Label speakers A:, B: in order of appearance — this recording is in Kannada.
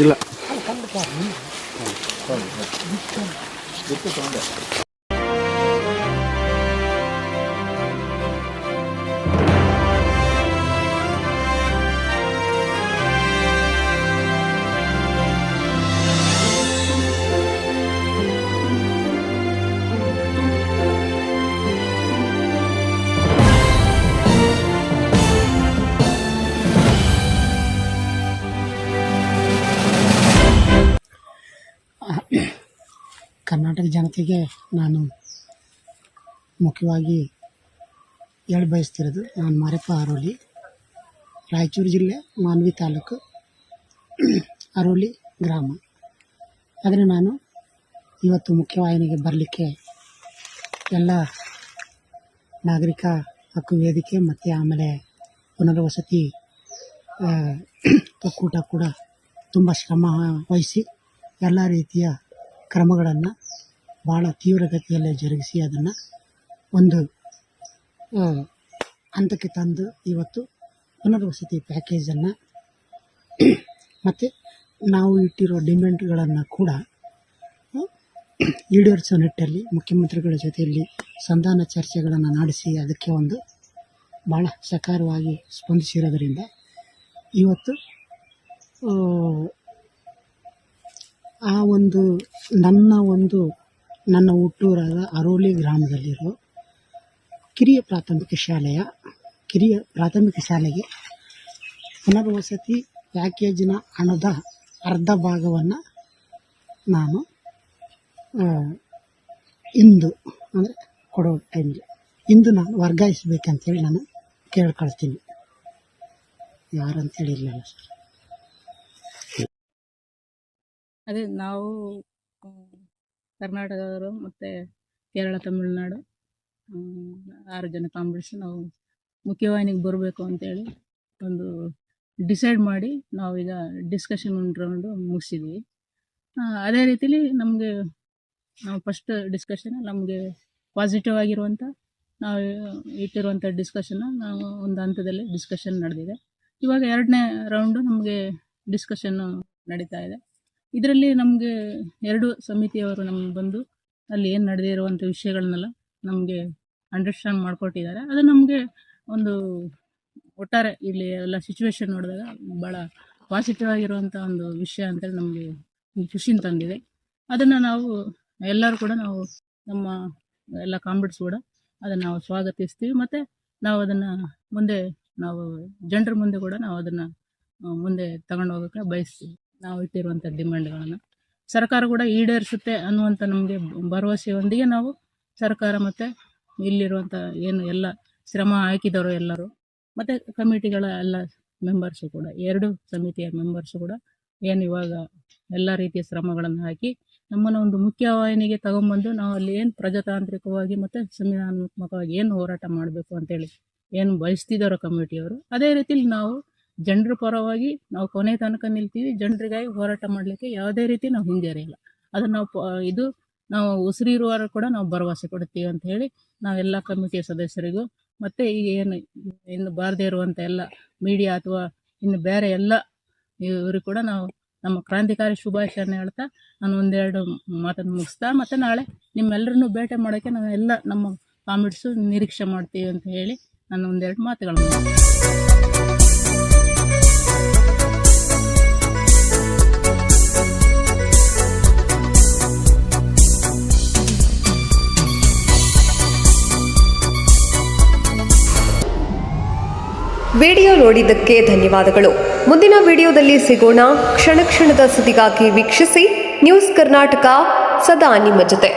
A: ಇಲ್ಲ
B: ಕರ್ನಾಟಕ ಜನತೆಗೆ ನಾನು ಮುಖ್ಯವಾಗಿ ಹೇಳಿ ಬಯಸ್ತಿರೋದು, ನಾನು ಮಾರಪ್ಪ ಅರೋಲಿ, ರಾಯಚೂರು ಜಿಲ್ಲೆ ಮಾನ್ವಿ ತಾಲೂಕು ಅರೋಲಿ ಗ್ರಾಮ. ಆದರೆ ನಾನು ಇವತ್ತು ಮುಖ್ಯವಾಹಿನಿಗೆ ಬರಲಿಕ್ಕೆ ಎಲ್ಲ ನಾಗರಿಕ ಹಕ್ಕು ವೇದಿಕೆ ಮತ್ತು ಆಮೇಲೆ ಪುನರ್ವಸತಿ ಒಕ್ಕೂಟ ಕೂಡ ತುಂಬ ಶ್ರಮ ವಹಿಸಿ ಎಲ್ಲ ರೀತಿಯ ಕ್ರಮಗಳನ್ನು ಭಾಳ ತೀವ್ರಗತಿಯಲ್ಲಿ ಜರುಗಿಸಿ ಅದನ್ನು ಒಂದು ಹಂತಕ್ಕೆ ತಂದು ಇವತ್ತು ಪುನರ್ವಸತಿ ಪ್ಯಾಕೇಜನ್ನು ಮತ್ತು ನಾವು ಇಟ್ಟಿರೋ ಡಿಮ್ಯಾಂಡ್ಗಳನ್ನು ಕೂಡ ಈಡೇರಿಸೋ ನಿಟ್ಟಲ್ಲಿ ಮುಖ್ಯಮಂತ್ರಿಗಳ ಜೊತೆಯಲ್ಲಿ ಸಂಧಾನ ಚರ್ಚೆಗಳನ್ನು ನಡೆಸಿ ಅದಕ್ಕೆ ಒಂದು ಭಾಳ ಸಕಾರವಾಗಿ ಸ್ಪಂದಿಸಿರೋದರಿಂದ ಇವತ್ತು ಆ ಒಂದು ನನ್ನ ಹುಟ್ಟೂರಾದ ಅರೋಲಿ ಗ್ರಾಮದಲ್ಲಿರೋ ಕಿರಿಯ ಪ್ರಾಥಮಿಕ ಶಾಲೆಗೆ ಪುನರ್ವಸತಿ ಪ್ಯಾಕೇಜಿನ ಹಣದ ಅರ್ಧ ಭಾಗವನ್ನು ನಾನು ಇಂದು ಅಂದರೆ ಕೊಡೋ ಟೈಮ್ಗೆ ಇಂದು ನಾನು ವರ್ಗಾಯಿಸಬೇಕಂತೇಳಿ ನಾನು ಕೇಳ್ಕೊಳ್ತೀನಿ. ಯಾರಂತೇಳಿ ಇರಲಿಲ್ಲ ಸರ್.
C: ಅದೇ ನಾವು ಕರ್ನಾಟಕದವರು ಮತ್ತು ಕೇರಳ, ತಮಿಳುನಾಡು 6 ಜನ ಕಾಂಬಿನೇಷನ್ ನಾವು ಮುಖ್ಯವಾಹಿನಿಗೆ ಬರಬೇಕು ಅಂತೇಳಿ ಒಂದು ಡಿಸೈಡ್ ಮಾಡಿ ನಾವೀಗ ಡಿಸ್ಕಷನ್ ರೌಂಡು ಮುಗಿಸಿದ್ವಿ. ಅದೇ ರೀತಿಲಿ ನಮಗೆ ನಾವು ಫಸ್ಟ್ ಡಿಸ್ಕಷನ್ ನಮಗೆ ಪಾಸಿಟಿವ್ ಆಗಿರುವಂಥ ನಾವು ಇಟ್ಟಿರುವಂಥ ಡಿಸ್ಕಷನ್ನ ನಾವು ಒಂದು ಹಂತದಲ್ಲಿ ಡಿಸ್ಕಷನ್ ನಡೆದಿದೆ. ಇವಾಗ 2ನೇ ರೌಂಡು ನಮಗೆ ಡಿಸ್ಕಷನ್ನು ನಡೀತಾ ಇದೆ. ಇದರಲ್ಲಿ ನಮಗೆ 2 ಸಮಿತಿಯವರು ನಮ್ಗೆ ಬಂದು ಅಲ್ಲಿ ಏನು ನಡೆದಿರುವಂಥ ವಿಷಯಗಳನ್ನೆಲ್ಲ ನಮಗೆ ಅಂಡರ್ಸ್ಟ್ಯಾಂಡ್ ಮಾಡಿಕೊಟ್ಟಿದ್ದಾರೆ. ಅದು ನಮಗೆ ಒಂದು ಒಟ್ಟಾರೆ ಇಲ್ಲಿ ಎಲ್ಲ ಸಿಚುವೇಶನ್ ನೋಡಿದಾಗ ಭಾಳ ಪಾಸಿಟಿವ್ ಆಗಿರುವಂಥ ಒಂದು ವಿಷಯ ಅಂತೇಳಿ ನಮಗೆ ಖುಷಿನ ತಂದಿದೆ. ಅದನ್ನು ನಾವು ಎಲ್ಲರೂ ಕೂಡ ನಾವು ನಮ್ಮ ಎಲ್ಲ ಕಾಂಬಿಟ್ಸ್ ಕೂಡ ಅದನ್ನು ನಾವು ಸ್ವಾಗತಿಸ್ತೀವಿ. ಮತ್ತು ನಾವು ಅದನ್ನು ಮುಂದೆ ನಾವು ಜನರ ಮುಂದೆ ಕೂಡ ನಾವು ಅದನ್ನು ಮುಂದೆ ತಗೊಂಡು ಹೋಗೋಕ್ಕೆ ಬಯಸ್ತೀವಿ. ನಾವು ಇಟ್ಟಿರುವಂಥ ಡಿಮ್ಯಾಂಡ್ಗಳನ್ನು ಸರ್ಕಾರ ಕೂಡ ಈಡೇರಿಸುತ್ತೆ ಅನ್ನುವಂಥ ನಮಗೆ ಭರವಸೆಯೊಂದಿಗೆ ನಾವು ಸರ್ಕಾರ ಮತ್ತು ಇಲ್ಲಿರುವಂಥ ಏನು ಎಲ್ಲ ಶ್ರಮ ಹಾಕಿದವರು ಎಲ್ಲರೂ ಮತ್ತು ಕಮಿಟಿಗಳ ಎಲ್ಲ ಮೆಂಬರ್ಸು ಕೂಡ 2 ಸಮಿತಿಯ ಮೆಂಬರ್ಸು ಕೂಡ ಏನು ಇವಾಗ ಎಲ್ಲ ರೀತಿಯ ಶ್ರಮಗಳನ್ನು ಹಾಕಿ ನಮ್ಮನ್ನು ಒಂದು ಮುಖ್ಯವಾಹಿನಿಗೆ ತಗೊಂಬಂದು ನಾವು ಅಲ್ಲಿ ಏನು ಪ್ರಜಾತಾಂತ್ರಿಕವಾಗಿ ಮತ್ತು ಸಂವಿಧಾನಾತ್ಮಕವಾಗಿ ಏನು ಹೋರಾಟ ಮಾಡಬೇಕು ಅಂತೇಳಿ ಏನು ಬಯಸ್ತಿದ್ದಾರೋ ಕಮಿಟಿಯವರು, ಅದೇ ರೀತಿಲಿ ನಾವು ಜನರ ಪರವಾಗಿ ನಾವು ಕೊನೆ ತನಕ ನಿಲ್ತೀವಿ. ಜನರಿಗಾಗಿ ಹೋರಾಟ ಮಾಡಲಿಕ್ಕೆ ಯಾವುದೇ ರೀತಿ ನಾವು ಹಿಂಜರಿಯಲ್ಲ. ಅದನ್ನು ನಾವು ಉಸಿರಿರುವವರು ಕೂಡ ನಾವು ಭರವಸೆ ಕೊಡ್ತೀವಿ ಅಂತ ಹೇಳಿ ನಾವೆಲ್ಲ ಕಮಿಟಿಯ ಸದಸ್ಯರಿಗೂ ಮತ್ತು ಈಗ ಇನ್ನು ಬಾರದೇ ಇರುವಂಥ ಎಲ್ಲ ಮೀಡಿಯಾ ಅಥವಾ ಇನ್ನು ಬೇರೆ ಎಲ್ಲ ಇವರು ಕೂಡ ನಾವು ನಮ್ಮ ಕ್ರಾಂತಿಕಾರಿ ಶುಭಾಶಯನ ಹೇಳ್ತಾ ನಾನು 1-2 ಮಾತನ್ನು ಮುಗಿಸ್ತಾ ಮತ್ತು ನಾಳೆ ನಿಮ್ಮೆಲ್ಲರನ್ನೂ ಭೇಟಿ ಮಾಡೋಕ್ಕೆ ನಾವು ಎಲ್ಲ ನಮ್ಮ ಕಾಮಿಟ್ಸು ನಿರೀಕ್ಷೆ ಮಾಡ್ತೀವಿ ಅಂತ ಹೇಳಿ ನಾನು 1-2 ಮಾತುಗಳನ್ನು
D: ವಿಡಿಯೋ ನೋಡಿದ್ದಕ್ಕೆ ಧನ್ಯವಾದಗಳು. ಮುಂದಿನ ವಿಡಿಯೋದಲ್ಲಿ ಸಿಗೋಣ. ಕ್ಷಣ ಕ್ಷಣದ ಸುದ್ದಿಗಾಗಿ ವೀಕ್ಷಿಸಿ ನ್ಯೂಸ್ ಕರ್ನಾಟಕ, ಸದಾ ನಿಮ್ಮ ಜೊತೆ.